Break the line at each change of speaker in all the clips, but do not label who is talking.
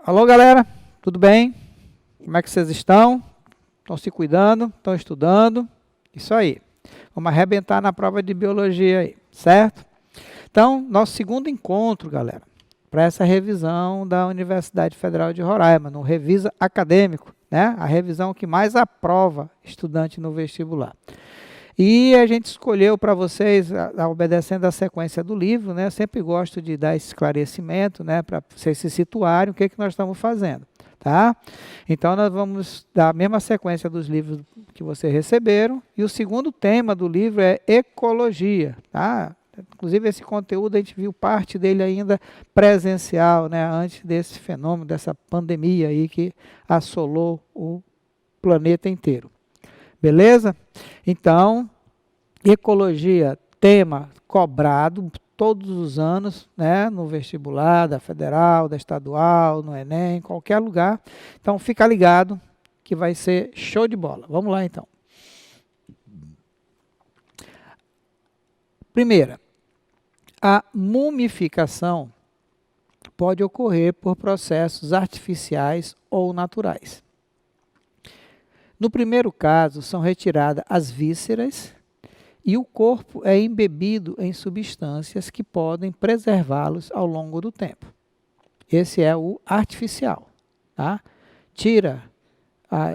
Alô, galera, tudo bem? Como é que vocês estão? Estão se cuidando? Estão estudando? Isso aí. Vamos arrebentar na prova de biologia aí, certo? Então, nosso segundo encontro, galera, para essa revisão da Universidade Federal de Roraima, no Revisa Acadêmico, né? A revisão que mais aprova estudante no vestibular. E a gente escolheu para vocês, obedecendo a sequência do livro, né? Eu sempre gosto de dar esse esclarecimento, né? Para vocês se situarem o que nós estamos fazendo, tá? Então, nós vamos dar a mesma sequência dos livros que vocês receberam. E o segundo tema do livro é ecologia, tá? Inclusive, esse conteúdo a gente viu parte dele ainda presencial, né? Antes desse fenômeno, dessa pandemia aí que assolou o planeta inteiro. Beleza? Então, ecologia, tema cobrado todos os anos, né, no vestibular, da federal, da estadual, no Enem, em qualquer lugar. Então, fica ligado que vai ser show de bola. Vamos lá, então. Primeira, a mumificação pode ocorrer por processos artificiais ou naturais. No primeiro caso, são retiradas as vísceras e o corpo é embebido em substâncias que podem preservá-los ao longo do tempo. Esse é o artificial, tá? Tira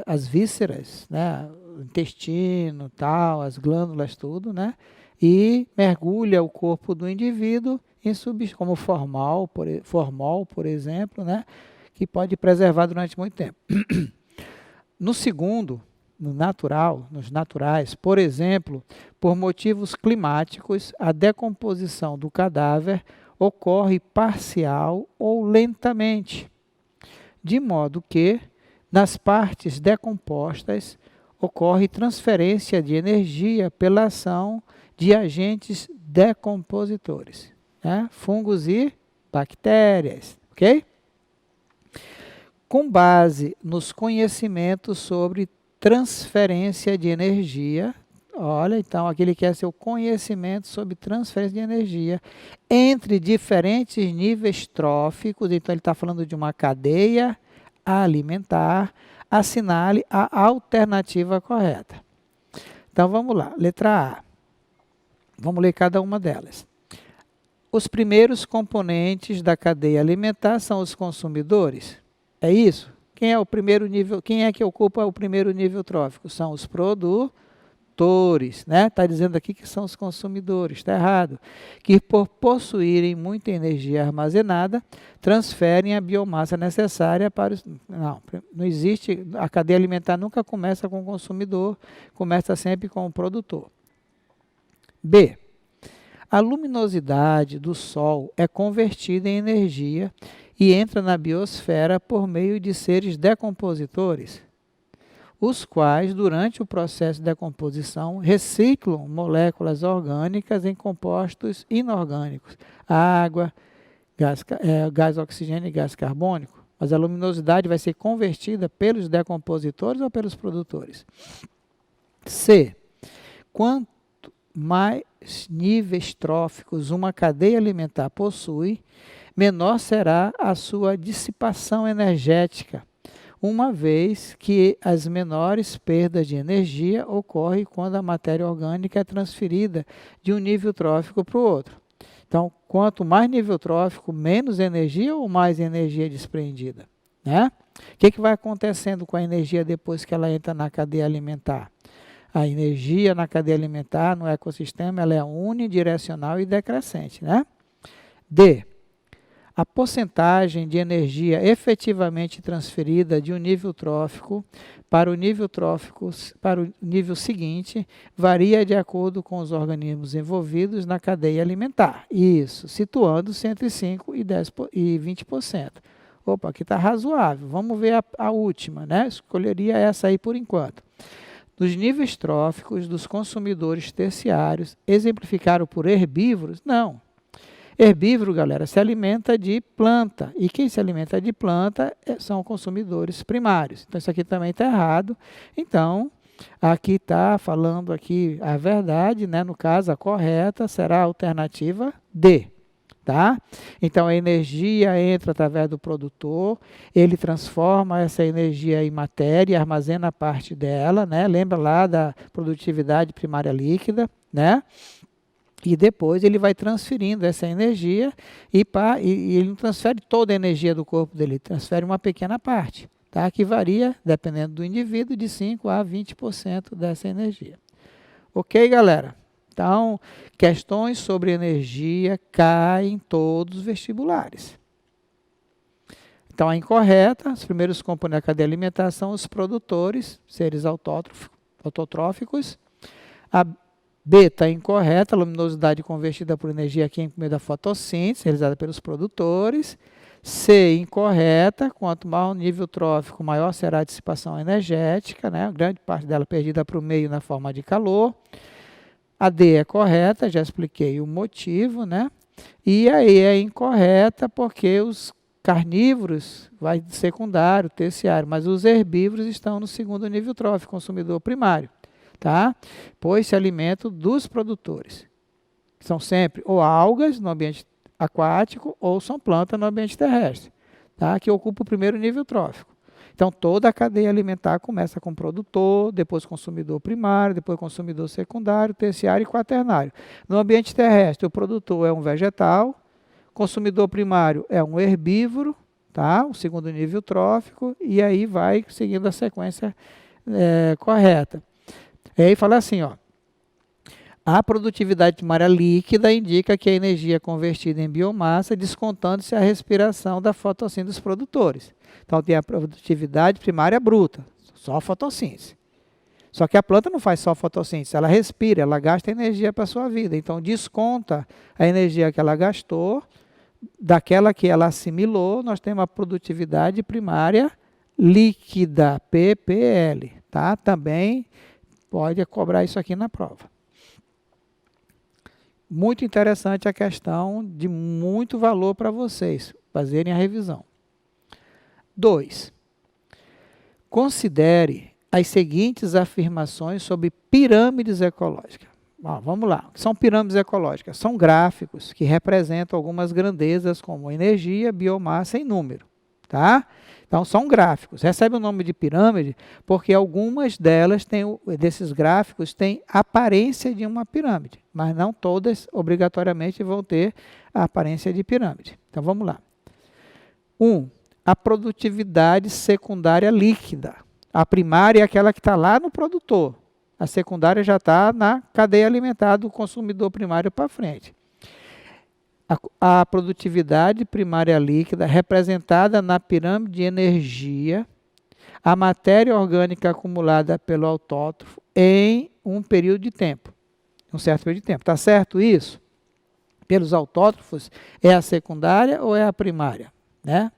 as vísceras, né, o intestino, tal, as glândulas, tudo, né? E mergulha o corpo do indivíduo em substâncias como formol, por exemplo, né, que pode preservar durante muito tempo. No segundo, no natural, nos naturais, por exemplo, por motivos climáticos, a decomposição do cadáver ocorre parcial ou lentamente, de modo que, nas partes decompostas, ocorre transferência de energia pela ação de agentes decompositores, né? Fungos e bactérias, ok? Com base nos conhecimentos sobre transferência de energia, olha, então aqui ele quer seu conhecimento sobre transferência de energia entre diferentes níveis tróficos, então ele está falando de uma cadeia alimentar, assinale a alternativa correta. Então vamos lá, letra A. Vamos ler cada uma delas. Os primeiros componentes da cadeia alimentar são os consumidores. É isso? Quem é o primeiro nível? Quem é que ocupa o primeiro nível trófico? São os produtores, né? Está dizendo aqui que são os consumidores, está errado. Que por possuírem muita energia armazenada, transferem a biomassa necessária para os... Não existe, a cadeia alimentar nunca começa com o consumidor, começa sempre com o produtor. B. A luminosidade do Sol é convertida em energia e entra na biosfera por meio de seres decompositores, os quais, durante o processo de decomposição, reciclam moléculas orgânicas em compostos inorgânicos, água, gás oxigênio e gás carbônico. Mas a luminosidade vai ser convertida pelos decompositores ou pelos produtores. C. Quanto mais níveis tróficos uma cadeia alimentar possui, menor será a sua dissipação energética, uma vez que as menores perdas de energia ocorrem quando a matéria orgânica é transferida de um nível trófico para o outro. Então, quanto mais nível trófico, menos energia ou mais energia desprendida, né? O que vai acontecendo com a energia depois que ela entra na cadeia alimentar? A energia na cadeia alimentar, no ecossistema, ela é unidirecional e decrescente, né? D. A porcentagem de energia efetivamente transferida de um nível trófico para o nível seguinte varia de acordo com os organismos envolvidos na cadeia alimentar. Isso, situando-se entre 5% e 20%. Opa, aqui está razoável. Vamos ver a última, né? Escolheria essa aí por enquanto. Nos níveis tróficos dos consumidores terciários, exemplificaram por herbívoros? Não. Herbívoro, galera, se alimenta de planta. E quem se alimenta de planta são consumidores primários. Então, isso aqui também está errado. Então, Aqui está falando aqui a verdade, né? No caso, a correta será a alternativa D. Tá? Então, a energia entra através do produtor, ele transforma essa energia em matéria e armazena parte dela, né? Lembra lá da produtividade primária líquida, né? E depois ele vai transferindo essa energia e ele não transfere toda a energia do corpo dele, ele transfere uma pequena parte, tá? Que varia, dependendo do indivíduo, de 5 a 20% dessa energia. Ok, galera? Então, questões sobre energia caem em todos os vestibulares. Então, a incorreta, os primeiros componentes da cadeia de alimentação, os produtores, seres autotróficos. A B está incorreta, a luminosidade convertida por energia química por meio da fotossíntese, realizada pelos produtores. C, incorreta, quanto maior o nível trófico, maior será a dissipação energética, né? Grande parte dela perdida para o meio na forma de calor. A D é correta, já expliquei o motivo, né? E a E é incorreta porque os carnívoros vai de secundário, terciário, mas os herbívoros estão no segundo nível trófico, consumidor primário, tá? Pois se alimentam dos produtores. São sempre ou algas no ambiente aquático ou são plantas no ambiente terrestre, tá? Que ocupa o primeiro nível trófico. Então, toda a cadeia alimentar começa com produtor, depois consumidor primário, depois consumidor secundário, terciário e quaternário. No ambiente terrestre, o produtor é um vegetal, consumidor primário é um herbívoro, tá? O segundo nível trófico, e aí vai seguindo a sequência correta. E aí fala assim, ó. A produtividade primária líquida indica que a energia é convertida em biomassa, descontando-se a respiração da fotossíntese dos produtores. Então, tem a produtividade primária bruta, só a fotossíntese. Só que a planta não faz só fotossíntese, ela respira, ela gasta energia para a sua vida. Então, desconta a energia que ela gastou, daquela que ela assimilou, nós temos a produtividade primária líquida, PPL. Tá? Também pode cobrar isso aqui na prova. Muito interessante a questão, de muito valor para vocês fazerem a revisão. 2. Considere as seguintes afirmações sobre pirâmides ecológicas. Vamos lá. O que são pirâmides ecológicas? São gráficos que representam algumas grandezas como energia, biomassa e número. Tá? Então, são gráficos. Recebe o nome de pirâmide porque algumas delas desses gráficos têm aparência de uma pirâmide, mas não todas obrigatoriamente vão ter a aparência de pirâmide. Então, vamos lá. 1. A produtividade secundária líquida. A primária é aquela que está lá no produtor. A secundária já está na cadeia alimentar do consumidor primário para frente. A produtividade primária líquida representada na pirâmide de energia, a matéria orgânica acumulada pelo autótrofo em um período de tempo, um certo período de tempo. Está certo isso? Pelos autótrofos, é a secundária ou é a primária? Né?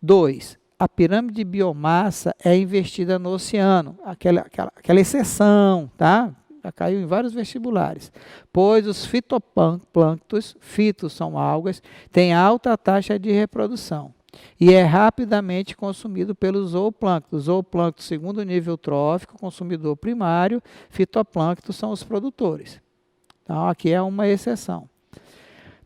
2. A pirâmide de biomassa é investida no oceano, aquela exceção, tá? Já caiu em vários vestibulares, pois os fitoplânctons, fitos são algas, têm alta taxa de reprodução e é rapidamente consumido pelos zooplânctons. Zooplâncton, segundo nível trófico, consumidor primário, fitoplâncton são os produtores. Então, aqui é uma exceção.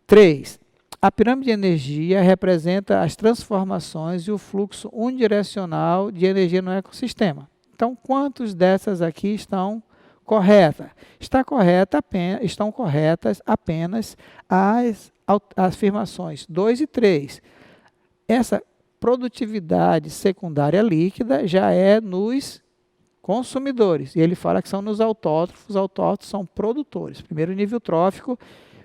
3. A pirâmide de energia representa as transformações e o fluxo unidirecional de energia no ecossistema. Então, quantas dessas aqui estão corretas? Estão corretas apenas as afirmações 2 e 3. Essa produtividade secundária líquida já é nos consumidores. E ele fala que são nos autótrofos. Os autótrofos são produtores. Primeiro nível trófico,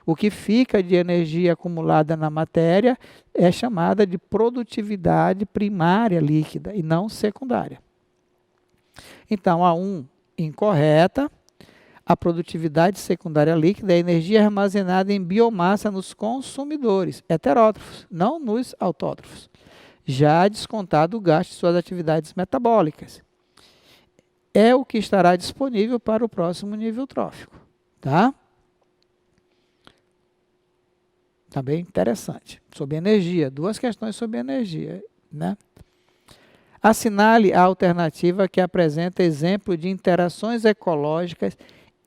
o que fica de energia acumulada na matéria é chamada de produtividade primária líquida e não secundária. Então, a 1 incorreta, a produtividade secundária líquida é a energia armazenada em biomassa nos consumidores heterótrofos, não nos autótrofos, já descontado o gasto de suas atividades metabólicas. É o que estará disponível para o próximo nível trófico. Tá? Também interessante. Sobre energia, duas questões sobre energia, né? Assinale a alternativa que apresenta exemplo de interações ecológicas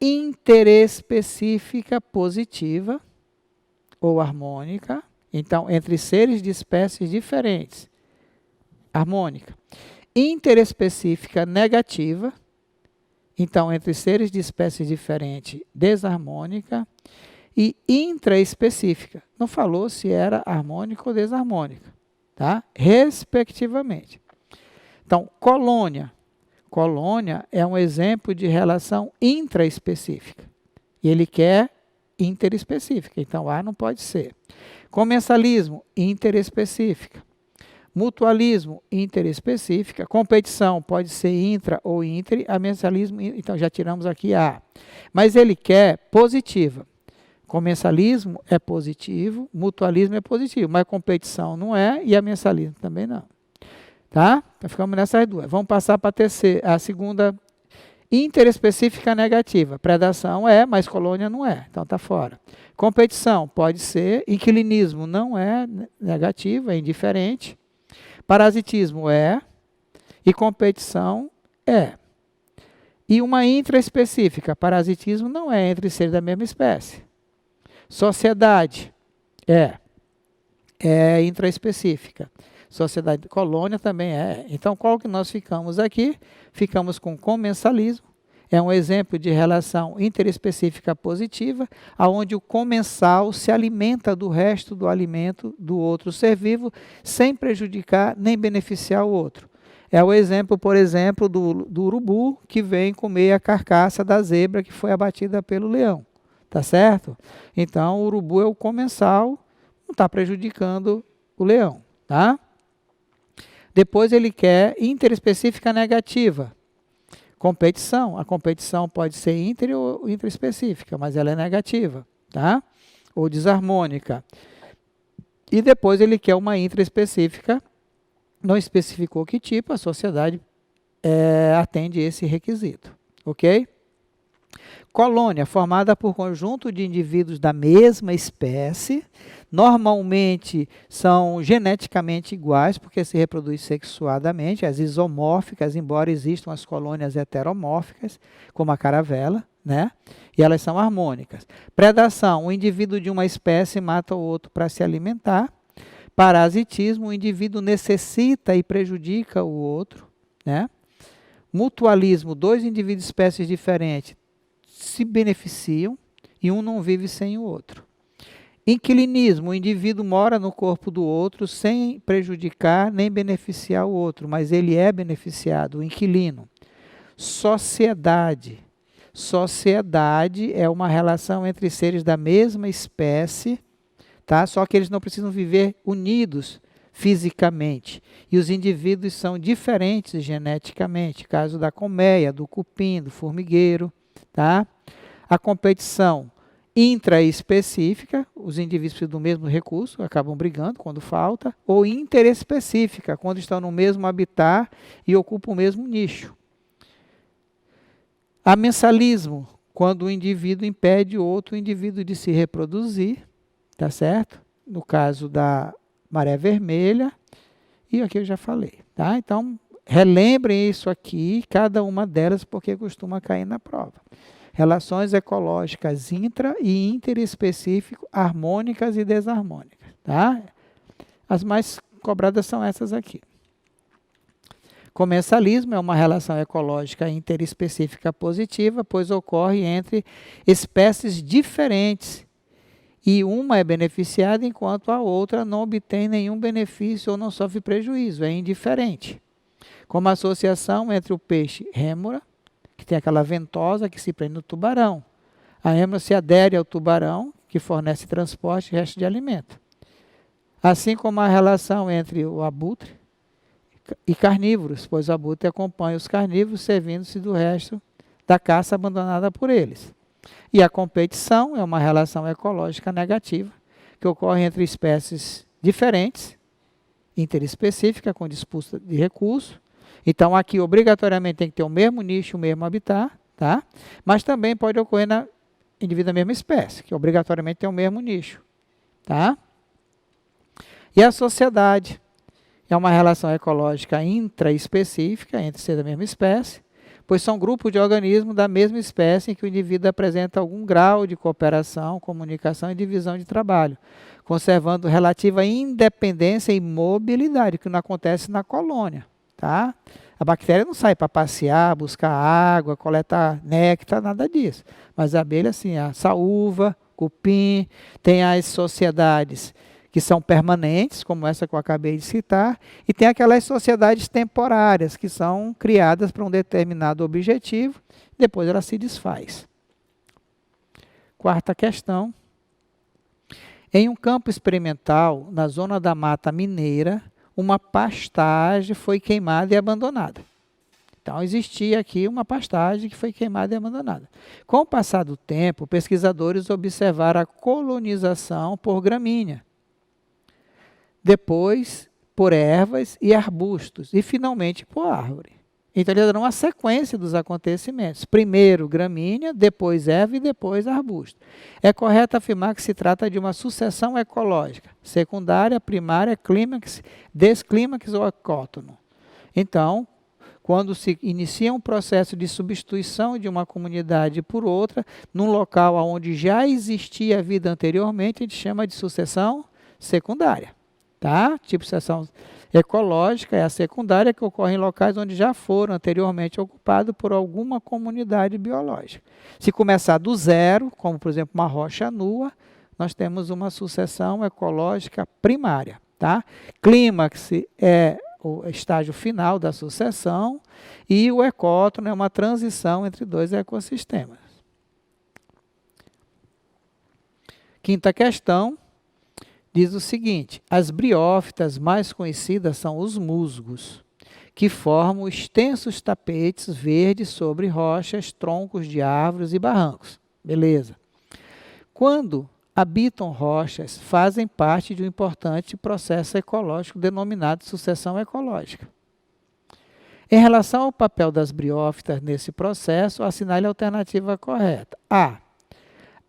interespecífica positiva ou harmônica, então, entre seres de espécies diferentes, harmônica. Interespecífica negativa, então, entre seres de espécies diferentes, desarmônica. E intraespecífica, não falou se era harmônica ou desarmônica, tá? Respectivamente. Então, colônia. Colônia é um exemplo de relação intraespecífica. E ele quer interespecífica, então A não pode ser. Comensalismo, interespecífica. Mutualismo, interespecífica. Competição pode ser intra ou inter. Amensalismo, então já tiramos aqui A. Mas ele quer positiva. Comensalismo é positivo, mutualismo é positivo, mas competição não é e amensalismo também não. Tá? Então ficamos nessas duas. Vamos passar para a segunda, interespecífica negativa. Predação é, mas colônia não é, então está fora. Competição pode ser, inquilinismo não é negativo, é indiferente. Parasitismo é, e competição é. E uma intraespecífica, parasitismo não é entre seres da mesma espécie. Sociedade é intraespecífica. Sociedade, colônia também é. Então, qual que nós ficamos aqui? Ficamos com comensalismo. É um exemplo de relação interespecífica positiva, onde o comensal se alimenta do resto do alimento do outro ser vivo, sem prejudicar nem beneficiar o outro. É o exemplo, por exemplo, do urubu, que vem comer a carcaça da zebra que foi abatida pelo leão. Tá certo? Então, o urubu é o comensal, não está prejudicando o leão. Tá? Depois ele quer interespecífica negativa. Competição. A competição pode ser inter ou intraespecífica, mas ela é negativa. Tá? Ou desarmônica. E depois ele quer uma intraespecífica, não especificou que tipo, a sociedade atende esse requisito. Ok? Colônia, formada por conjunto de indivíduos da mesma espécie, normalmente são geneticamente iguais, porque se reproduz sexuadamente, as isomórficas, embora existam as colônias heteromórficas, como a caravela, né? E elas são harmônicas. Predação, o indivíduo de uma espécie mata o outro para se alimentar. Parasitismo, o indivíduo necessita e prejudica o outro, né? Mutualismo, dois indivíduos de espécies diferentes se beneficiam e um não vive sem o outro. Inquilinismo, o indivíduo mora no corpo do outro sem prejudicar nem beneficiar o outro, mas ele é beneficiado, o inquilino. Sociedade. Sociedade é uma relação entre seres da mesma espécie, tá? Só que eles não precisam viver unidos fisicamente. E os indivíduos são diferentes geneticamente, caso da colmeia, do cupim, do formigueiro. Tá? A competição intraespecífica, os indivíduos precisam do mesmo recurso, acabam brigando quando falta, ou interespecífica, quando estão no mesmo habitat e ocupam o mesmo nicho. Amensalismo, quando o indivíduo impede outro indivíduo de se reproduzir, tá certo? No caso da maré vermelha, e aqui eu já falei. Tá? Então, relembrem isso aqui, cada uma delas, porque costuma cair na prova. Relações ecológicas intra- e interespecífico, harmônicas e desarmônicas. Tá? As mais cobradas são essas aqui. Comensalismo é uma relação ecológica interespecífica positiva, pois ocorre entre espécies diferentes e uma é beneficiada enquanto a outra não obtém nenhum benefício ou não sofre prejuízo, é indiferente. Como a associação entre o peixe rêmora, que tem aquela ventosa que se prende no tubarão. A rêmora se adere ao tubarão, que fornece transporte e resto de alimento. Assim como a relação entre o abutre e carnívoros, pois o abutre acompanha os carnívoros, servindo-se do resto da caça abandonada por eles. E a competição é uma relação ecológica negativa, que ocorre entre espécies diferentes, interespecífica, com disputa de recursos. Então, aqui, obrigatoriamente, tem que ter o mesmo nicho, o mesmo habitat, tá? Mas também pode ocorrer na indivíduo da mesma espécie, que obrigatoriamente tem o mesmo nicho, tá? E a sociedade É uma relação ecológica intraespecífica entre seres da mesma espécie, pois são grupos de organismos da mesma espécie em que o indivíduo apresenta algum grau de cooperação, comunicação e divisão de trabalho, conservando relativa independência e mobilidade, que não acontece na colônia. Tá? A bactéria não sai para passear, buscar água, coletar néctar, nada disso. Mas a abelha, sim, a saúva, cupim, tem as sociedades que são permanentes, como essa que eu acabei de citar, e tem aquelas sociedades temporárias, que são criadas para um determinado objetivo, depois ela se desfaz. Quarta questão. Em um campo experimental, na zona da Mata Mineira, uma pastagem foi queimada e abandonada. Então, existia aqui uma pastagem que foi queimada e abandonada. Com o passar do tempo, pesquisadores observaram a colonização por gramínea, depois por ervas e arbustos, e finalmente por árvore. Então, eles deram uma sequência dos acontecimentos. Primeiro gramínea, depois erva e depois arbusto. É correto afirmar que se trata de uma sucessão ecológica, secundária, primária, clímax, desclímax ou ecótono. Então, quando se inicia um processo de substituição de uma comunidade por outra, num local onde já existia vida anteriormente, a gente chama de sucessão secundária. Tá? Tipo sucessão ecológica é a secundária, que ocorre em locais onde já foram anteriormente ocupados por alguma comunidade biológica. Se começar do zero, como por exemplo uma rocha nua, nós temos uma sucessão ecológica primária. Tá? Clímax é o estágio final da sucessão e o ecótono é uma transição entre dois ecossistemas. Quinta questão. Diz o seguinte: as briófitas mais conhecidas são os musgos, que formam extensos tapetes verdes sobre rochas, troncos de árvores e barrancos. Beleza. Quando habitam rochas, fazem parte de um importante processo ecológico denominado sucessão ecológica. Em relação ao papel das briófitas nesse processo, assinale a alternativa correta. A.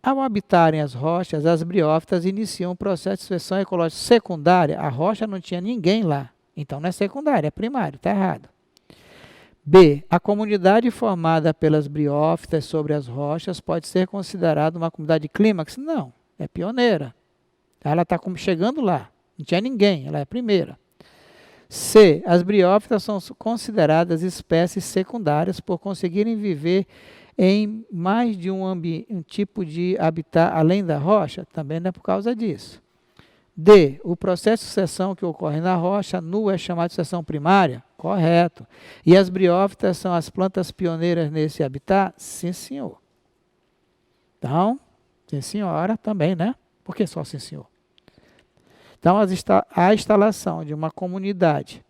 Ao habitarem as rochas, as briófitas iniciam um processo de sucessão ecológica secundária. A rocha não tinha ninguém lá. Então não é secundária, é primária, está errado. B. A comunidade formada pelas briófitas sobre as rochas pode ser considerada uma comunidade clímax? Não, é pioneira. Ela está chegando lá. Não tinha ninguém, ela é a primeira. C. As briófitas são consideradas espécies secundárias por conseguirem viver em mais de um tipo de habitat além da rocha? Também não é por causa disso. D. O processo de sucessão que ocorre na rocha nua é chamado de sucessão primária? Correto. E as briófitas são as plantas pioneiras nesse habitat? Sim, senhor. Então, sim, senhora também, né? Por que só sim, senhor? Então, a instalação de uma comunidade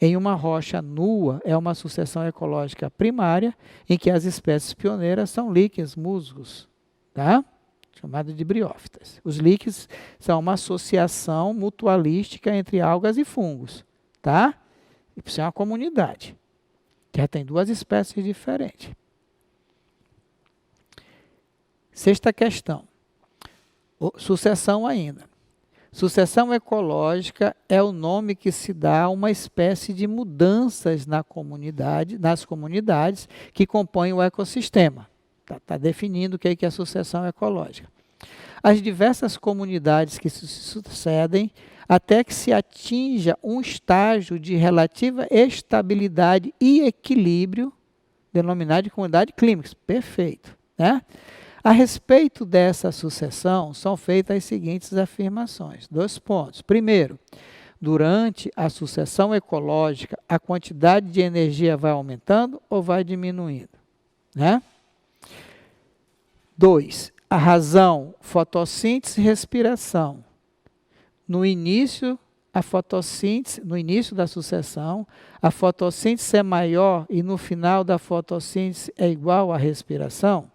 em uma rocha nua é uma sucessão ecológica primária, em que as espécies pioneiras são líquens, musgos, tá? Chamado de briófitas. Os líquens são uma associação mutualística entre algas e fungos, tá? Isso é uma comunidade. Já tem duas espécies diferentes. Sexta questão. Sucessão ainda. Sucessão ecológica é o nome que se dá a uma espécie de mudanças nas comunidades que compõem o ecossistema. Está definindo o que é a sucessão ecológica. As diversas comunidades que se sucedem até que se atinja um estágio de relativa estabilidade e equilíbrio, denominado de comunidade clímax. Perfeito, né? A respeito dessa sucessão, são feitas as seguintes afirmações. 2 pontos. Primeiro, durante a sucessão ecológica, a quantidade de energia vai aumentando ou vai diminuindo? Né? 2. A razão, fotossíntese e respiração. No início da sucessão, a fotossíntese é maior e no final da fotossíntese é igual à respiração?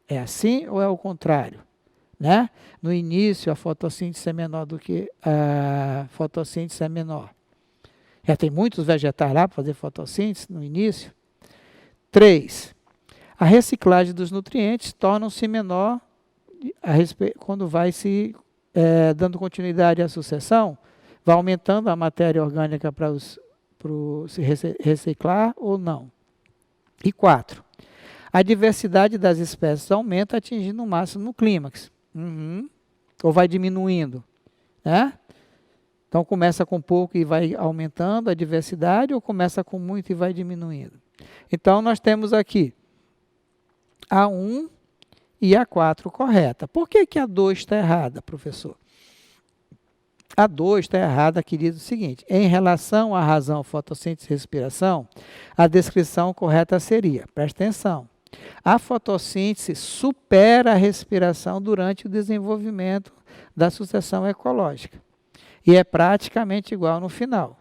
É assim ou é o contrário? Né? No início, a fotossíntese é menor do que a fotossíntese é menor. Já tem muitos vegetais lá para fazer fotossíntese no início. 3. A reciclagem dos nutrientes torna-se menor quando vai se dando continuidade à sucessão. Vai aumentando a matéria orgânica para se reciclar ou não. E 4. A diversidade das espécies aumenta, atingindo o máximo no clímax. Ou vai diminuindo, né? Então, começa com pouco e vai aumentando a diversidade, ou começa com muito e vai diminuindo? Então, nós temos aqui a 1 e a 4 correta. Por que que a 2 está errada, professor? A 2 está errada, querido, o seguinte: em relação à razão fotossíntese e respiração, a descrição correta seria, presta atenção, a fotossíntese supera a respiração durante o desenvolvimento da sucessão ecológica e é praticamente igual no final.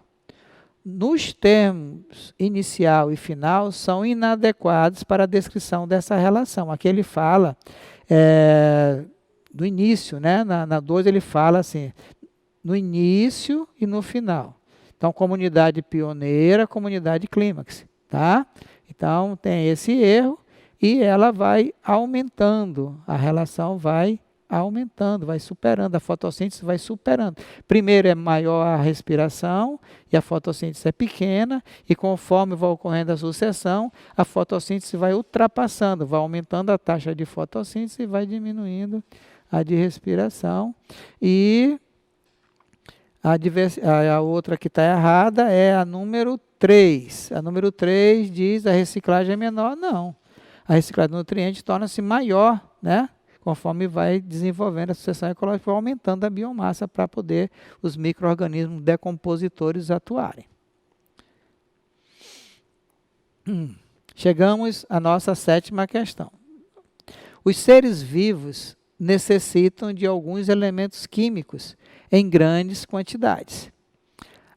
Nos termos inicial e final, são inadequados para a descrição dessa relação. Aqui ele fala do início, né? Na 2 ele fala assim, no início e no final. Então, comunidade pioneira, comunidade clímax, tá? Então, tem esse erro e ela vai aumentando, a relação vai aumentando, vai superando, a fotossíntese vai superando. Primeiro é maior a respiração e a fotossíntese é pequena, e conforme vai ocorrendo a sucessão, a fotossíntese vai ultrapassando, vai aumentando a taxa de fotossíntese e vai diminuindo a de respiração. E a outra que está errada é a número 3. A número 3 diz a reciclagem é menor. Não. A reciclagem do nutriente torna-se maior, né? Conforme vai desenvolvendo a sucessão ecológica, vai aumentando a biomassa para poder os micro-organismos decompositores atuarem. Chegamos à nossa 7ª questão. Os seres vivos necessitam de alguns elementos químicos em grandes quantidades.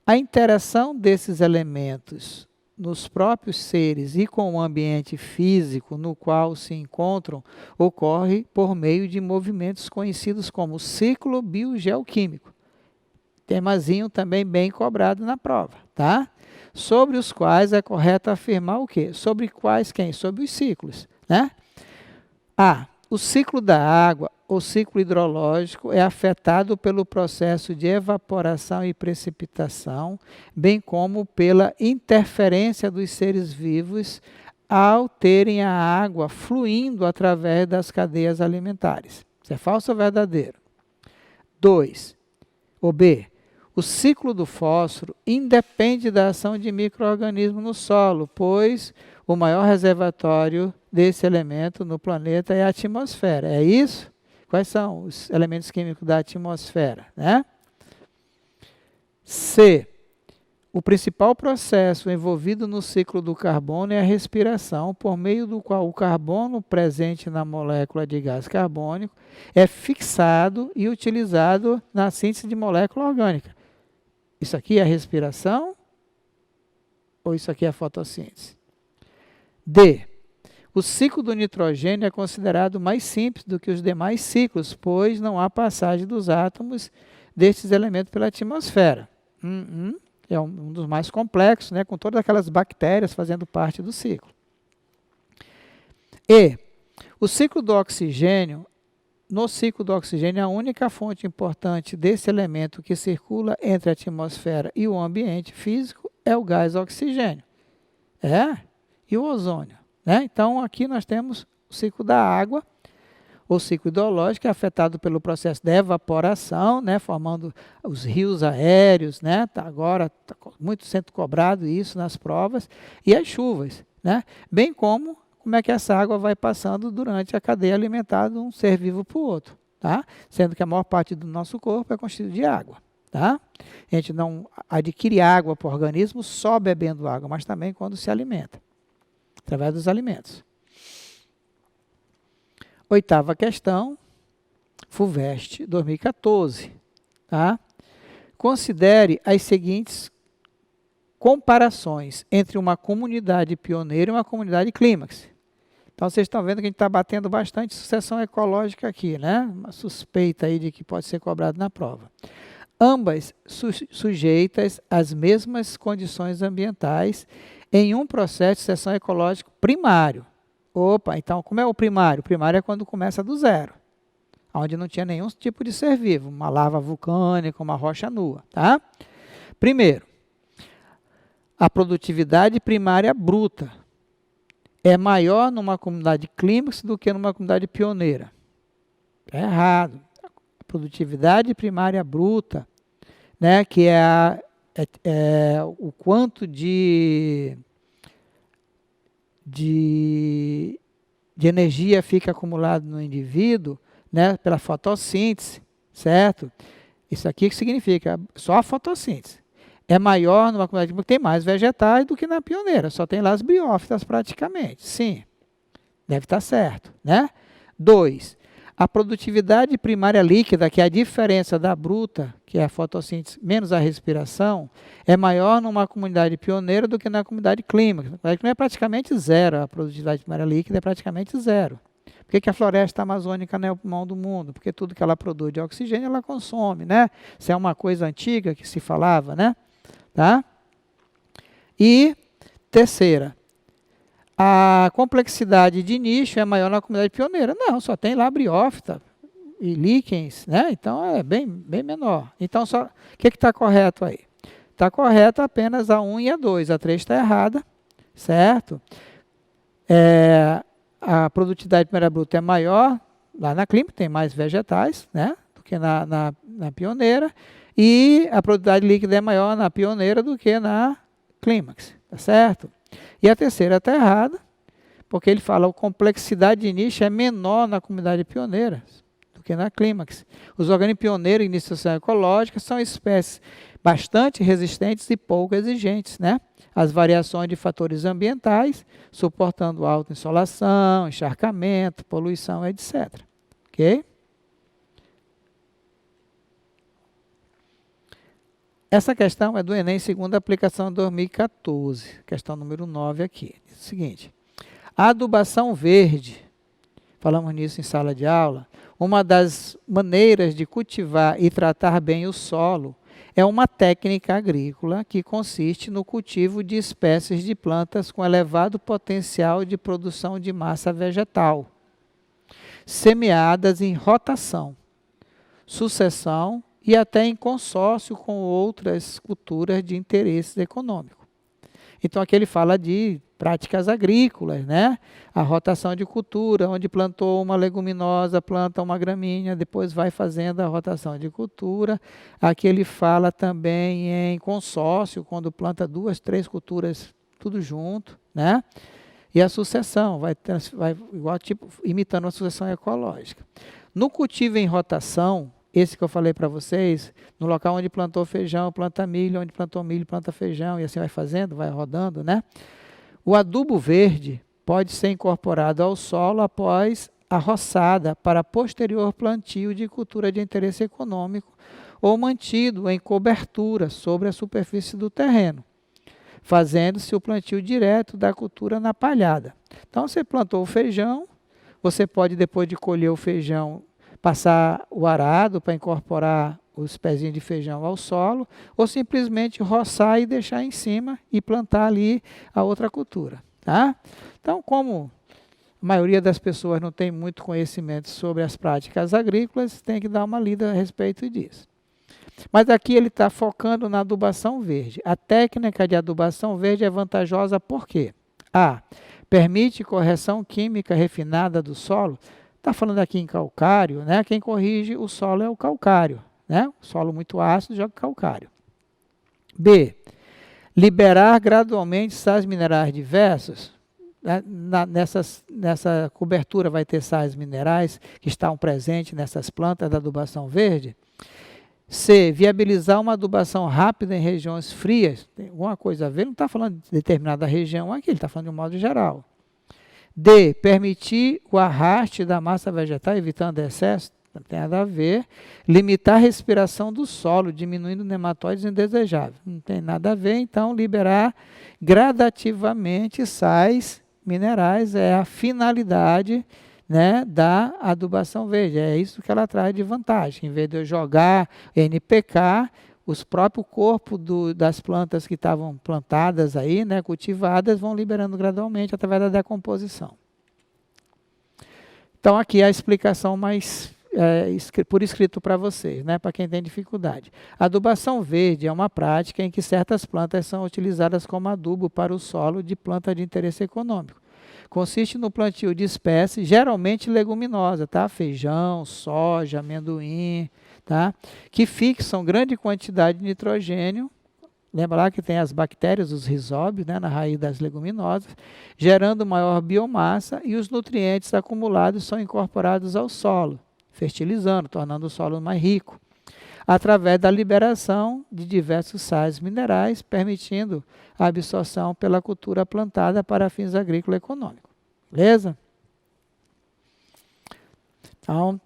A interação desses elementos nos próprios seres e com o ambiente físico no qual se encontram ocorre por meio de movimentos conhecidos como ciclo biogeoquímico. Temazinho também bem cobrado na prova, tá? Sobre os quais é correto afirmar o quê? Sobre quais quem? Sobre os ciclos, né? A. O ciclo da água, o ciclo hidrológico, é afetado pelo processo de evaporação e precipitação, bem como pela interferência dos seres vivos ao terem a água fluindo através das cadeias alimentares. Isso é falso ou verdadeiro? 2. O B. O ciclo do fósforo independe da ação de micro-organismos no solo, pois o maior reservatório desse elemento no planeta é a atmosfera. É isso? Quais são os elementos químicos da atmosfera, né? C. O principal processo envolvido no ciclo do carbono é a respiração, por meio do qual o carbono presente na molécula de gás carbônico é fixado e utilizado na síntese de molécula orgânica. Isso aqui é a respiração ou isso aqui é a fotossíntese? D. O ciclo do nitrogênio é considerado mais simples do que os demais ciclos, pois não há passagem dos átomos destes elementos pela atmosfera. É um dos mais complexos, né, com todas aquelas bactérias fazendo parte do ciclo. E. O ciclo do oxigênio, no ciclo do oxigênio, a única fonte importante desse elemento que circula entre a atmosfera e o ambiente físico é o gás oxigênio. E o ozônio, né? Então, aqui nós temos o ciclo da água, o ciclo hidrológico é afetado pelo processo de evaporação, né? Formando os rios aéreos, né? Agora está muito sendo cobrado isso nas provas, e as chuvas, né? Bem como é que essa água vai passando durante a cadeia alimentar de um ser vivo para o outro, tá? Sendo que a maior parte do nosso corpo é constituído de água. Tá? A gente não adquire água para o organismo só bebendo água, mas também quando se alimenta, através dos alimentos. 8ª questão, FUVEST 2014. Tá? Considere as seguintes comparações entre uma comunidade pioneira e uma comunidade clímax. Então, vocês estão vendo que a gente está batendo bastante sucessão ecológica aqui, né? Uma suspeita aí de que pode ser cobrado na prova. Ambas sujeitas às mesmas condições ambientais em um processo de sucessão ecológico primário. Opa, então como é o primário? O primário é quando começa do zero. onde não tinha nenhum tipo de ser vivo, uma lava vulcânica, uma rocha nua. Tá? Primeiro, a produtividade primária bruta é maior numa comunidade clímax do que numa comunidade pioneira. É errado. A produtividade primária bruta, né, que é o quanto de energia fica acumulado no indivíduo, né, pela fotossíntese, certo? Isso aqui que significa só a fotossíntese. É maior numa comunidade que tem mais vegetais do que na pioneira, só tem lá as briófitas praticamente. Sim, deve estar certo, né? 2. A produtividade primária líquida, que é a diferença da bruta, que é a fotossíntese, menos a respiração, é maior numa comunidade pioneira do que na comunidade clímax. Na comunidade clímax é praticamente zero, a produtividade primária líquida é praticamente zero. Por que a floresta amazônica não é o pulmão do mundo? Porque tudo que ela produz de oxigênio, ela consome, né? Isso é uma coisa antiga que se falava, né? Tá? E terceira, a complexidade de nicho é maior na comunidade pioneira. Não, só tem lá briófita e líquens, né? Então é bem menor. Então, o que está correto aí? Está correto apenas a 1 e a 2. A 3 está errada, certo? A produtividade primária bruta é maior lá na clínica, tem mais vegetais, né? Do que na pioneira. E a produtividade líquida é maior na pioneira do que na clímax, tá certo? E a terceira está errada, porque ele fala que a complexidade de nicho é menor na comunidade pioneira do que na clímax. Os organismos pioneiros em iniciação ecológica são espécies bastante resistentes e pouco exigentes, né? As variações de fatores ambientais, suportando alta insolação, encharcamento, poluição, etc. Ok? Essa questão é do Enem, segunda aplicação de 2014, questão número 9 aqui. Diz o seguinte: a adubação verde, falamos nisso em sala de aula, uma das maneiras de cultivar e tratar bem o solo é uma técnica agrícola que consiste no cultivo de espécies de plantas com elevado potencial de produção de massa vegetal, semeadas em rotação, sucessão e até em consórcio com outras culturas de interesse econômico. Então, aqui ele fala de práticas agrícolas, né? A rotação de cultura, onde plantou uma leguminosa, planta uma gramínea, depois vai fazendo a rotação de cultura. Aqui ele fala também em consórcio, quando planta 2, 3 culturas tudo junto, né? E a sucessão, vai igual tipo, imitando a sucessão ecológica. No cultivo em rotação, esse que eu falei para vocês, no local onde plantou feijão, planta milho, onde plantou milho, planta feijão, e assim vai fazendo, vai rodando, né? O adubo verde pode ser incorporado ao solo após a roçada para posterior plantio de cultura de interesse econômico ou mantido em cobertura sobre a superfície do terreno, fazendo-se o plantio direto da cultura na palhada. Então, você plantou o feijão, você pode, depois de colher o feijão, passar o arado para incorporar os pezinhos de feijão ao solo, ou simplesmente roçar e deixar em cima e plantar ali a outra cultura. Tá? Então, como a maioria das pessoas não tem muito conhecimento sobre as práticas agrícolas, tem que dar uma lida a respeito disso. Mas aqui ele está focando na adubação verde. A técnica de adubação verde é vantajosa por quê? A. Permite correção química refinada do solo. Está falando aqui em calcário, né? Quem corrige o solo é o calcário, né? O solo muito ácido joga calcário. B. Liberar gradualmente sais minerais diversos. Nessa cobertura vai ter sais minerais que estão presentes nessas plantas da adubação verde. C. Viabilizar uma adubação rápida em regiões frias. Tem alguma coisa a ver? Não está falando de determinada região aqui, ele está falando de um modo geral. D. Permitir o arraste da massa vegetal, evitando excesso. Não tem nada a ver. Limitar a respiração do solo, diminuindo nematóides indesejáveis. Não tem nada a ver. Então, liberar gradativamente sais minerais é a finalidade, né, da adubação verde. É isso que ela traz de vantagem. Em vez de eu jogar NPK, os próprios corpos das plantas que estavam plantadas aí, né, cultivadas, vão liberando gradualmente através da decomposição. Então, aqui a explicação mais por escrito para vocês, né, para quem tem dificuldade. A adubação verde é uma prática em que certas plantas são utilizadas como adubo para o solo de planta de interesse econômico. Consiste no plantio de espécies, geralmente leguminosas, tá? Feijão, soja, amendoim, tá? Que fixam grande quantidade de nitrogênio. Lembra lá que tem as bactérias, os rizóbios, né, na raiz das leguminosas, gerando maior biomassa e os nutrientes acumulados são incorporados ao solo, fertilizando, tornando o solo mais rico, através da liberação de diversos sais minerais, permitindo a absorção pela cultura plantada para fins agrícolas e econômicos. Beleza? Então,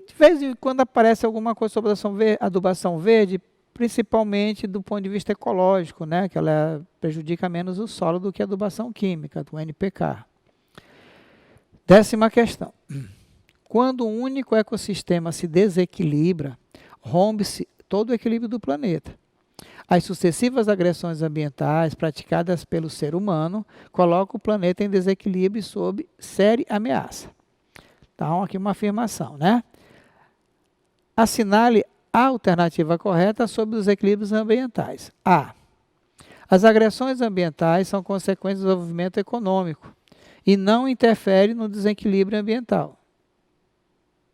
de vez em quando aparece alguma coisa sobre adubação verde, principalmente do ponto de vista ecológico, né, que ela prejudica menos o solo do que a adubação química, do NPK. 10ª questão. Quando um único ecossistema se desequilibra, rompe-se todo o equilíbrio do planeta. As sucessivas agressões ambientais praticadas pelo ser humano colocam o planeta em desequilíbrio sob séria ameaça. Então, aqui uma afirmação, né? Assinale a alternativa correta sobre os equilíbrios ambientais. A. As agressões ambientais são consequências do desenvolvimento econômico e não interferem no desequilíbrio ambiental.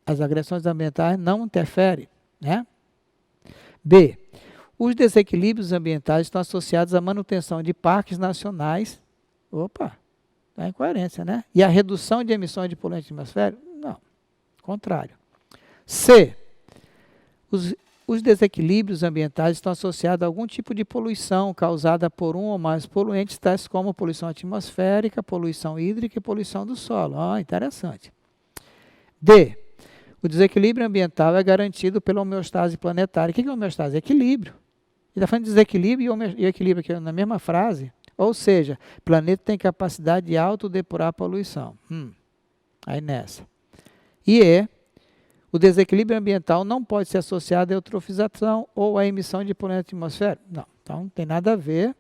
As agressões ambientais não interferem, né? B. Os desequilíbrios ambientais estão associados à manutenção de parques nacionais. Opa, está em coerência, né? E a redução de emissões de poluentes atmosféricos? Não, contrário. C. Os desequilíbrios ambientais estão associados a algum tipo de poluição causada por um ou mais poluentes, tais como poluição atmosférica, poluição hídrica e poluição do solo. Interessante. D. O desequilíbrio ambiental é garantido pela homeostase planetária. O que é homeostase? Equilíbrio. Ele está falando de desequilíbrio e equilíbrio aqui na mesma frase. Ou seja, o planeta tem capacidade de autodepurar a poluição. Aí nessa. E o desequilíbrio ambiental não pode ser associado à eutrofização ou à emissão de poluentes atmosféricos? Não. Então, não tem nada a ver.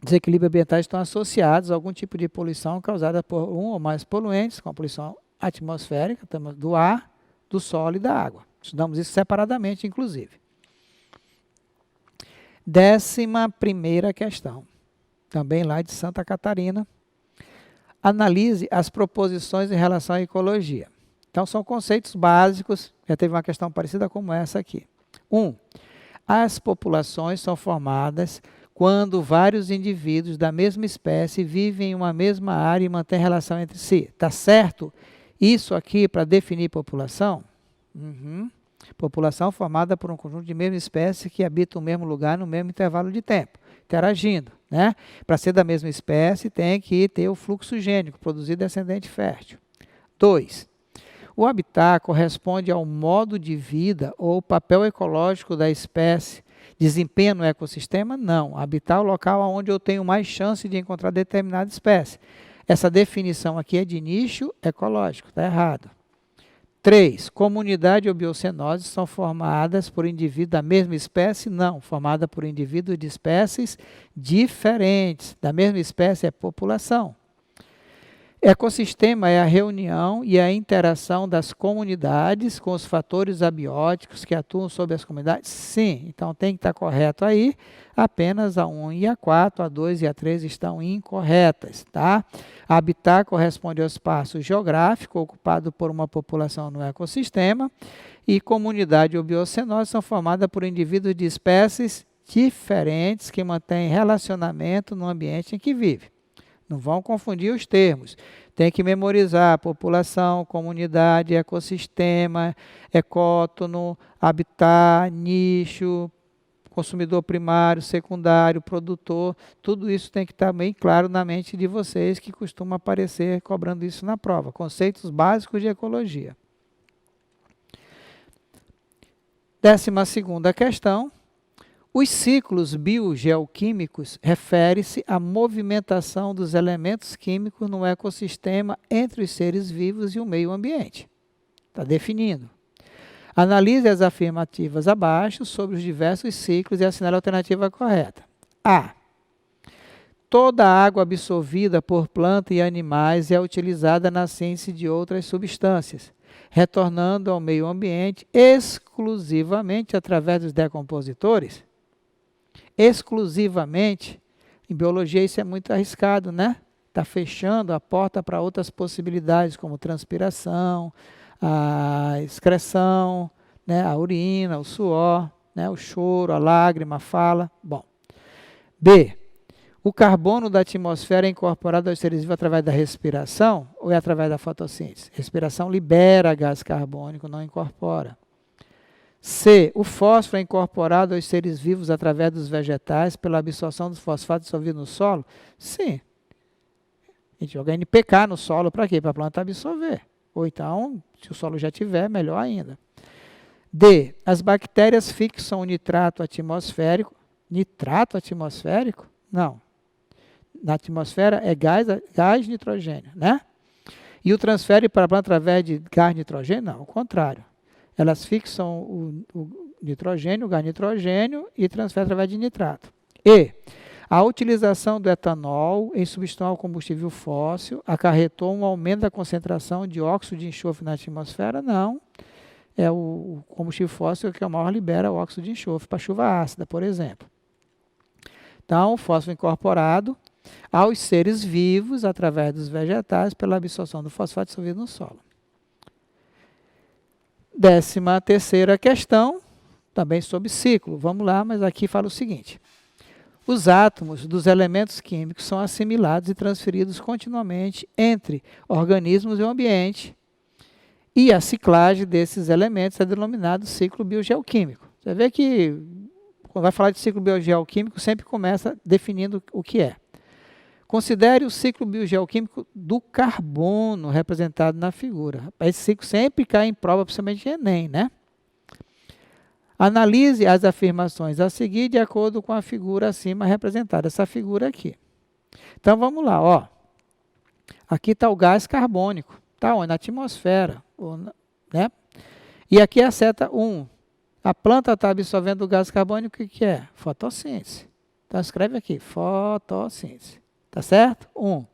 Desequilíbrios ambientais estão associados a algum tipo de poluição causada por um ou mais poluentes, como a poluição atmosférica, do ar, do solo e da água. Estudamos isso separadamente, inclusive. 11ª questão, também lá de Santa Catarina. Analise as proposições em relação à ecologia. Então, são conceitos básicos, já teve uma questão parecida como essa aqui. 1. As populações são formadas quando vários indivíduos da mesma espécie vivem em uma mesma área e mantêm relação entre si. Está certo? Isso aqui para definir população? População formada por um conjunto de mesma espécie que habita o mesmo lugar no mesmo intervalo de tempo, interagindo, né? Para ser da mesma espécie, tem que ter o fluxo gênico, produzir descendente fértil. 2. O habitat corresponde ao modo de vida ou papel ecológico da espécie. Desempenho no ecossistema? Não. Habitat é o local onde eu tenho mais chance de encontrar determinada espécie. Essa definição aqui é de nicho ecológico, está errado. 3. Comunidade ou biocenose são formadas por indivíduos da mesma espécie? Não, formada por indivíduos de espécies diferentes. Da mesma espécie é população. Ecossistema é a reunião e a interação das comunidades com os fatores abióticos que atuam sobre as comunidades? Sim, então tem que estar correto aí. Apenas a 1 e a 4, a 2 e a 3 estão incorretas, tá? Habitat corresponde ao espaço geográfico ocupado por uma população no ecossistema e comunidade ou biocenose são formadas por indivíduos de espécies diferentes que mantêm relacionamento no ambiente em que vivem. Não vão confundir os termos. Tem que memorizar população, comunidade, ecossistema, ecótono, habitat, nicho, consumidor primário, secundário, produtor. Tudo isso tem que estar bem claro na mente de vocês que costuma aparecer cobrando isso na prova. Conceitos básicos de ecologia. 12ª questão. Os ciclos biogeoquímicos referem-se à movimentação dos elementos químicos no ecossistema entre os seres vivos e o meio ambiente. Está definindo. Analise as afirmativas abaixo sobre os diversos ciclos e assinale a alternativa correta. A. Toda a água absorvida por plantas e animais é utilizada na síntese de outras substâncias. retornando ao meio ambiente exclusivamente através dos decompositores? Exclusivamente. Em biologia isso é muito arriscado, né? Está fechando a porta para outras possibilidades, como transpiração, a excreção, né? A urina, o suor, né? O choro, a lágrima, a fala. Bom. B. O carbono da atmosfera é incorporado aos seres vivos através da respiração ou é através da fotossíntese? Respiração libera gás carbônico, não incorpora. C. O fósforo é incorporado aos seres vivos através dos vegetais pela absorção dos fosfatos dissolvidos no solo? Sim. A gente joga NPK no solo para quê? Para a planta absorver. Ou então, se o solo já tiver, melhor ainda. D. As bactérias fixam o nitrato atmosférico. Nitrato atmosférico? Não. Na atmosfera é gás nitrogênio, né? E o transfere para a planta através de gás nitrogênio? Não, ao contrário. Elas fixam o nitrogênio, o gás nitrogênio e transferem através de nitrato. E a utilização do etanol em substituição ao combustível fóssil acarretou um aumento da concentração de óxido de enxofre na atmosfera? Não. É o combustível fóssil que maior libera o óxido de enxofre para chuva ácida, por exemplo. Então, o fósforo incorporado aos seres vivos através dos vegetais pela absorção do fosfato dissolvido no solo. 13ª questão, também sobre ciclo. Vamos lá, mas aqui fala o seguinte. Os átomos dos elementos químicos são assimilados e transferidos continuamente entre organismos e o ambiente. E a ciclagem desses elementos é denominado ciclo biogeoquímico. Você vê que, quando vai falar de ciclo biogeoquímico, sempre começa definindo o que é. Considere o ciclo biogeoquímico do carbono representado na figura. Esse ciclo sempre cai em prova, principalmente em Enem, né? Analise as afirmações a seguir de acordo com a figura acima representada. Essa figura aqui. Então, vamos lá. Ó. Aqui está o gás carbônico. Está onde? Na atmosfera. Né? E aqui é a seta 1. A planta está absorvendo o gás carbônico, o que é? Fotossíntese. Então, escreve aqui, fotossíntese. Tá certo? 1.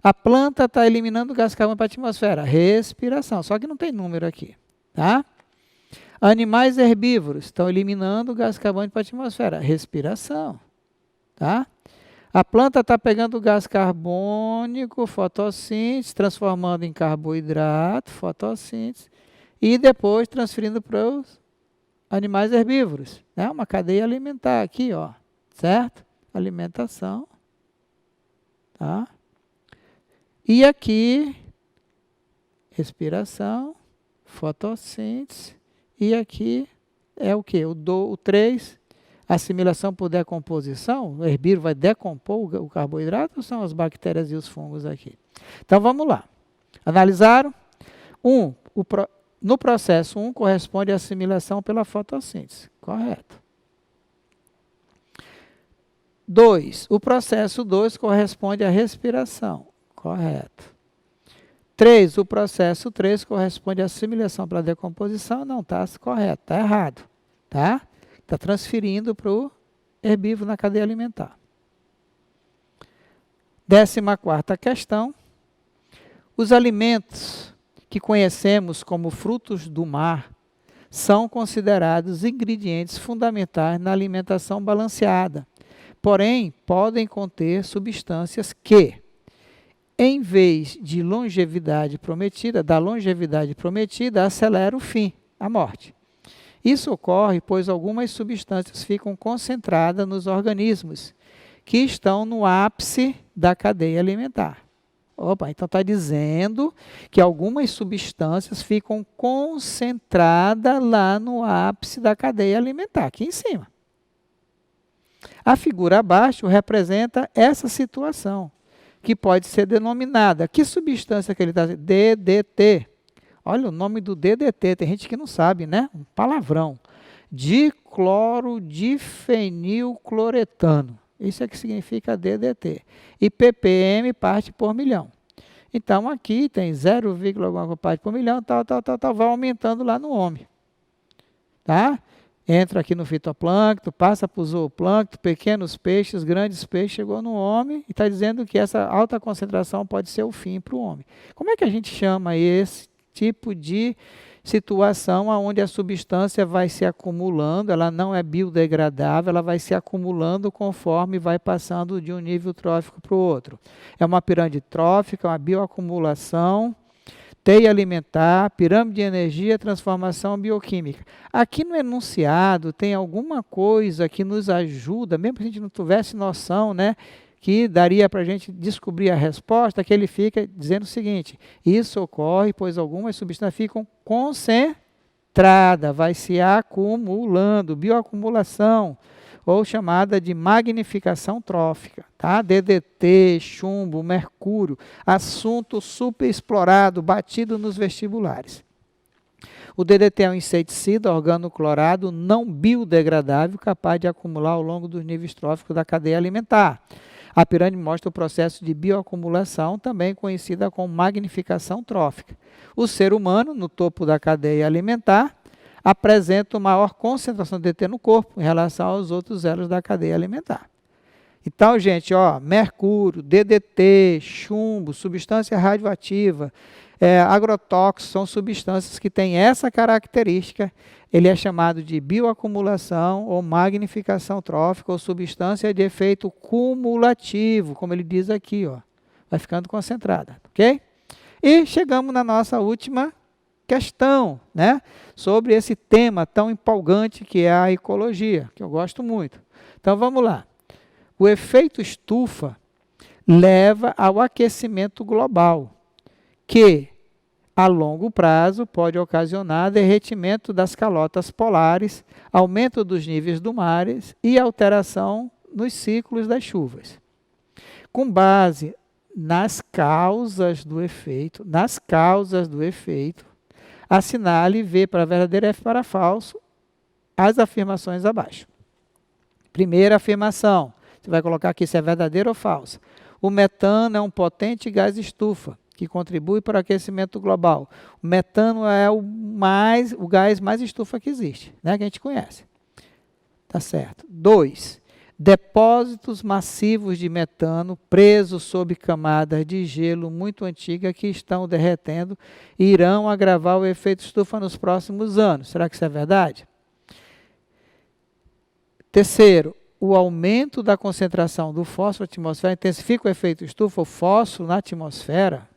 A planta está eliminando o gás carbônico para a atmosfera. Respiração. Só que não tem número aqui. Tá? Animais herbívoros estão eliminando o gás carbônico para a atmosfera. Respiração. Tá? A planta está pegando o gás carbônico, fotossíntese, transformando em carboidrato, fotossíntese, e depois transferindo para os animais herbívoros. Né? Uma cadeia alimentar aqui, ó. Certo? Alimentação. Tá? E aqui, respiração, fotossíntese, e aqui é o quê? O 3, assimilação por decomposição, o herbívoro vai decompor o carboidrato ou são as bactérias e os fungos aqui? Então vamos lá. Analisaram? No processo 1 corresponde à assimilação pela fotossíntese. Correto. 2. O processo 2 corresponde à respiração. Correto. 3. O processo 3 corresponde à assimilação pela decomposição. Não está correto, está errado. Tá? Está transferindo para o herbívoro na cadeia alimentar. 14ª questão. Os alimentos que conhecemos como frutos do mar são considerados ingredientes fundamentais na alimentação balanceada. Porém, podem conter substâncias que, em vez de longevidade prometida, acelera o fim, a morte. Isso ocorre pois algumas substâncias ficam concentradas nos organismos que estão no ápice da cadeia alimentar. Opa, então está dizendo que algumas substâncias ficam concentradas lá no ápice da cadeia alimentar, aqui em cima. A figura abaixo representa essa situação, que pode ser denominada. Que substância que ele está dizendo? DDT. Olha o nome do DDT, tem gente que não sabe, né? Um palavrão. Diclorodifenilcloretano. Isso é que significa DDT. E ppm parte por milhão. Então, aqui tem 0, alguma parte por milhão, tal, vai aumentando lá no homem. Tá? Entra aqui no fitoplâncton, passa para o zooplâncton, pequenos peixes, grandes peixes, chegou no homem e está dizendo que essa alta concentração pode ser o fim para o homem. Como é que a gente chama esse tipo de situação onde a substância vai se acumulando, ela não é biodegradável, ela vai se acumulando conforme vai passando de um nível trófico para o outro. É uma pirâmide trófica, uma bioacumulação, teia alimentar, pirâmide de energia, transformação bioquímica. Aqui no enunciado tem alguma coisa que nos ajuda, mesmo que a gente não tivesse noção, né, que daria para a gente descobrir a resposta, que ele fica dizendo o seguinte: isso ocorre pois algumas substâncias ficam concentradas, vai se acumulando, bioacumulação, ou chamada de magnificação trófica, tá? DDT, chumbo, mercúrio, assunto super explorado, batido nos vestibulares. O DDT é um inseticida organoclorado não biodegradável, capaz de acumular ao longo dos níveis tróficos da cadeia alimentar. A pirâmide mostra o processo de bioacumulação, também conhecida como magnificação trófica. O ser humano, no topo da cadeia alimentar, apresenta maior concentração de DDT no corpo em relação aos outros elos da cadeia alimentar. Então, gente, ó, mercúrio, DDT, chumbo, substância radioativa, agrotóxicos, são substâncias que têm essa característica. Ele é chamado de bioacumulação ou magnificação trófica ou substância de efeito cumulativo, como ele diz aqui, ó, vai ficando concentrada, ok? E chegamos na nossa última questão, né, sobre esse tema tão empolgante que é a ecologia, que eu gosto muito. Então vamos lá. O efeito estufa leva ao aquecimento global, que a longo prazo pode ocasionar derretimento das calotas polares, aumento dos níveis do mar e alteração nos ciclos das chuvas. Com base nas causas do efeito, assinale V para verdadeiro e F para falso as afirmações abaixo. Primeira afirmação, você vai colocar aqui se é verdadeiro ou falso. O metano é um potente gás estufa que contribui para o aquecimento global. O metano é o gás mais estufa que existe, né, que a gente conhece. Tá certo. 2. Depósitos massivos de metano presos sob camadas de gelo muito antigas que estão derretendo e irão agravar o efeito estufa nos próximos anos. Será que isso é verdade? Terceiro, o aumento da concentração do fósforo na atmosfera intensifica o efeito estufa, o fósforo na atmosfera.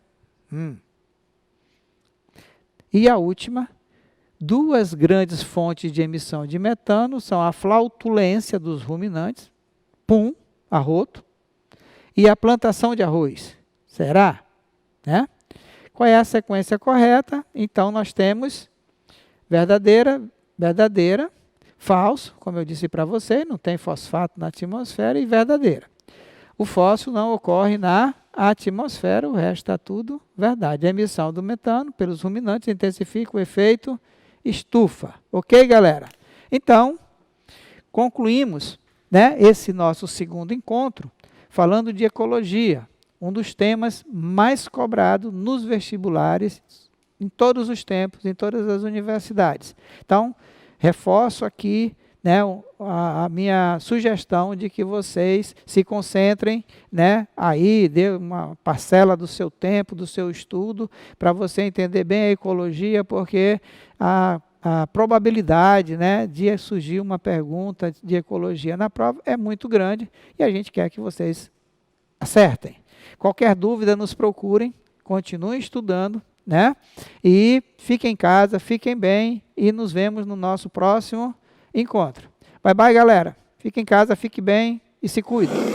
E a última, duas grandes fontes de emissão de metano são a flautulência dos ruminantes, arroto, e a plantação de arroz. Será? Né? Qual é a sequência correta? Então, nós temos verdadeira, falso, como eu disse para você, não tem fosfato na atmosfera, e verdadeira. O fósforo não ocorre na atmosfera, o resto está tudo verdade. A emissão do metano pelos ruminantes intensifica o efeito estufa. Ok, galera? Então, concluímos, né, esse nosso segundo encontro falando de ecologia, um dos temas mais cobrados nos vestibulares em todos os tempos, em todas as universidades. Então, reforço aqui, né, a minha sugestão de que vocês se concentrem, né, aí, dê uma parcela do seu tempo, do seu estudo, para você entender bem a ecologia, porque a probabilidade, né, de surgir uma pergunta de ecologia na prova é muito grande e a gente quer que vocês acertem. Qualquer dúvida, nos procurem, continuem estudando, né, e fiquem em casa, fiquem bem e nos vemos no nosso próximo encontro. Bye, bye, galera. Fiquem em casa, fique bem e se cuidem.